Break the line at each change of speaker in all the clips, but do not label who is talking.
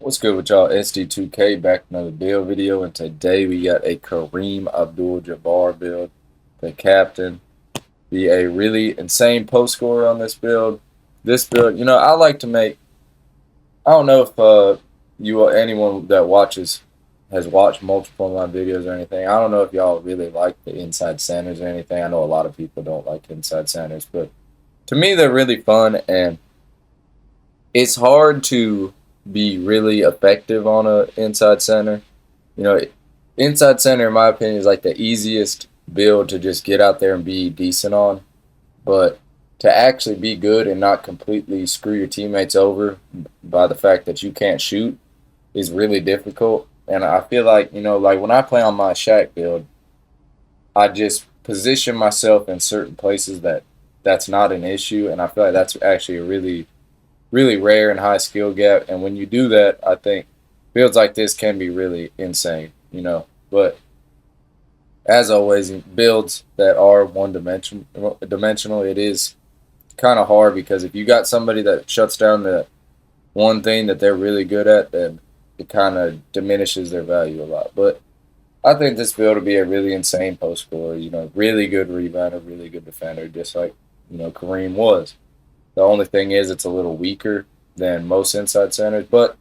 What's good with y'all? SD2K back with another build video, and today we got a Kareem Abdul-Jabbar build. The captain be a really insane post scorer on this build. This build, I like to make. I don't know if you or anyone that watches has watched multiple of my videos or anything. I don't know if y'all really like the inside centers or anything. I know a lot of people don't like inside centers, but to me they're really fun, and it's hard to be really effective on a inside center. You know, inside center, in my opinion, is like the easiest build to just get out there and be decent on. But to actually be good and not completely screw your teammates over by the fact that you can't shoot is really difficult. And I feel like, like when I play on my Shaq build, I just position myself in certain places that's not an issue. And I feel like that's actually a really rare and high skill gap. And when you do that, I think builds like this can be really insane. But as always, builds that are dimensional, it is kind of hard because if you got somebody that shuts down the one thing that they're really good at, then it kind of diminishes their value a lot. But I think this build will be a really insane post scorer. Really good rebounder, really good defender, just like Kareem was. The only thing is, it's a little weaker than most inside centers. But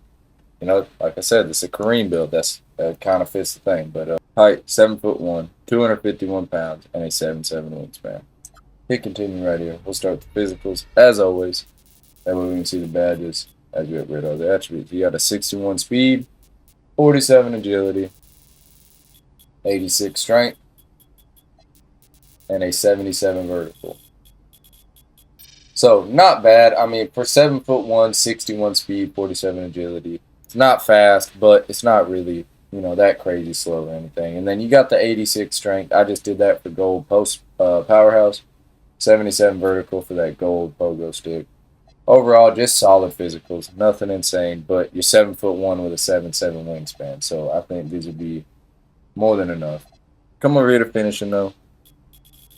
like I said, this is a Kareem build. That kind of fits the thing. But height 7'1", 251 pounds, and a 7'7" wingspan. Hit continue right here. We'll start with the physicals as always. That way we can see the badges as we get rid of the attributes. You got a 61 speed, 47 agility, 86 strength, and a 77 vertical. So not bad. I mean, for 7'1", 61 speed, 47 agility, it's not fast, but it's not really that crazy slow or anything. And then you got the 86 strength. I just did that for gold post powerhouse, 77 vertical for that gold pogo stick. Overall, just solid physicals, nothing insane. But you're 7'1" with a 7'7" wingspan, so I think these would be more than enough. Come over here to finishing though.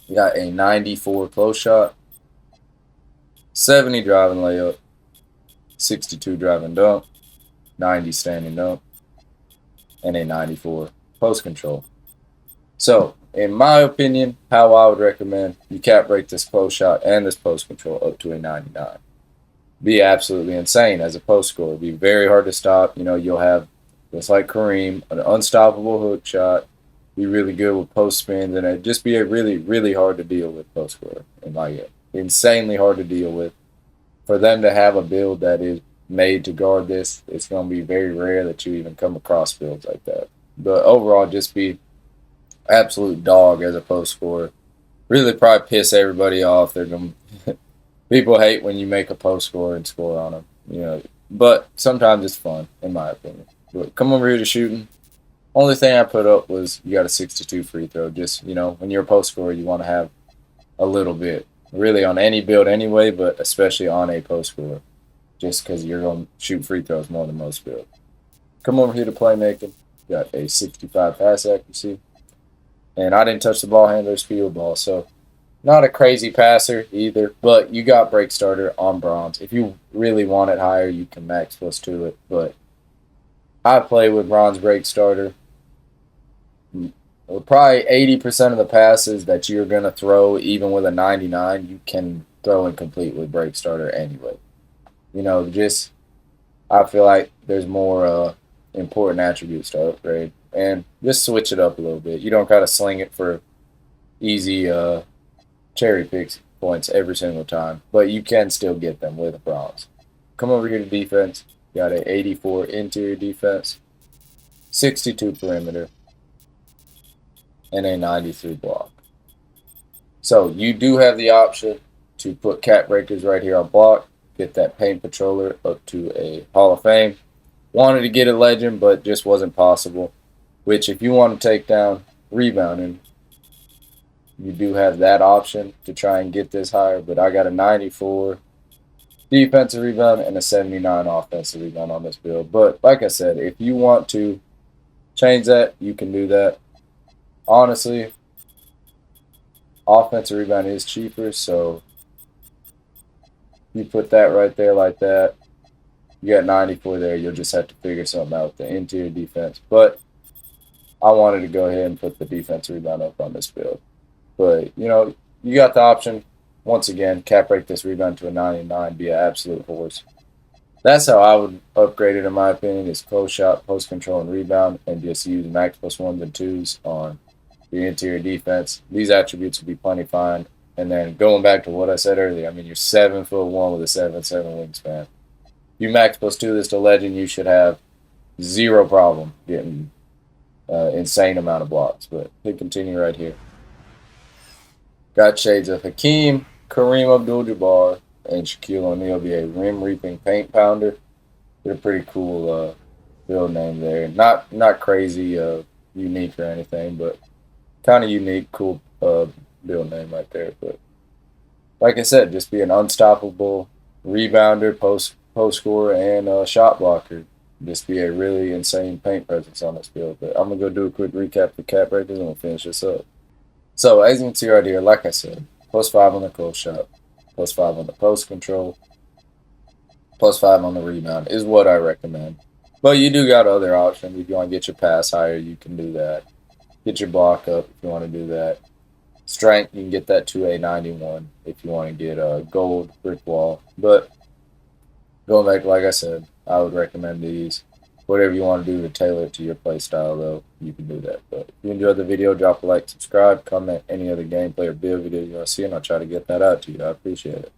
You got a 94 close shot, 70 driving layup, 62 driving dunk, 90 standing dunk, and a 94 post control. So, in my opinion, how I would recommend you cap break this post shot and this post control up to a 99. Be absolutely insane as a post scorer. Be very hard to stop. You'll have, just like Kareem, an unstoppable hook shot. Be really good with post spins, and it just be a really hard to deal with post scorer. And like insanely hard to deal with. For them to have a build that is made to guard this, it's going to be very rare that you even come across builds like that. But overall, just be absolute dog as a post scorer. Really probably piss everybody off. They're going people hate when you make a post score and score on them. But sometimes it's fun, in my opinion. But come over here to shooting. Only thing I put up was you got a 62 free throw. Just, when you're a post scorer, you want to have a little bit. Really on any build anyway, but especially on a post scorer. Just because you're going to shoot free throws more than most builds. Come over here to playmaking. Got a 65 pass accuracy. And I didn't touch the ball handler's field ball, so not a crazy passer either, but you got break starter on bronze. If you really want it higher, you can max plus to it, but I play with bronze break starter. Probably 80% of the passes that you're going to throw, even with a 99, you can throw and complete with break starter anyway. Just I feel like there's more important attributes to upgrade, and just switch it up a little bit. You don't got to sling it for easy cherry picks points every single time, but you can still get them with bronze. Come over here to defense. Got a 84 interior defense, 62 perimeter, and a 93 block. So you do have the option to put cap breakers right here on block, get that paint patroller up to a Hall of Fame. Wanted to get a legend, but just wasn't possible. Which, if you want to take down rebounding, you do have that option to try and get this higher. But I got a 94 defensive rebound and a 79 offensive rebound on this build. But like I said, if you want to change that, you can do that. Honestly, offensive rebound is cheaper, so you put that right there like that. You got 94 there. You'll just have to figure something out with the interior defense. But I wanted to go ahead and put the defense rebound up on this build. But, you got the option. Once again, cap rate this rebound to a 99, be an absolute horse. That's how I would upgrade it, in my opinion, is close shot, post control, and rebound, and just use max plus ones and twos on the interior defense. These attributes would be plenty fine. And then going back to what I said earlier, I mean, you're 7'1" with a 7'7" wingspan. You max plus two this to legend, you should have zero problem getting insane amount of blocks. But hit continue right here. Got shades of Hakeem, Kareem Abdul-Jabbar, and Shaquille O'Neal be a rim reaping paint pounder. They're a pretty cool build name there. Not crazy unique or anything, but kind of unique, cool build name right there. But like I said, just be an unstoppable rebounder, post scorer, and shot blocker. Just be a really insane paint presence on this build. But I'm gonna go do a quick recap of the cap breakers and we'll finish this up. So as you can see right here, like I said, +5 on the close shot, +5 on the post control, +5 on the rebound is what I recommend. But you do got other options. If you want to get your pass higher, you can do that. Get your block up if you want to do that. Strength, you can get that to a 91 if you want to get a gold brick wall. But going back, like I said, I would recommend these. Whatever you want to do to tailor it to your play style, though, you can do that. But if you enjoyed the video, drop a like, subscribe, comment any other gameplay or build video you want to see, and I'll try to get that out to you. I appreciate it.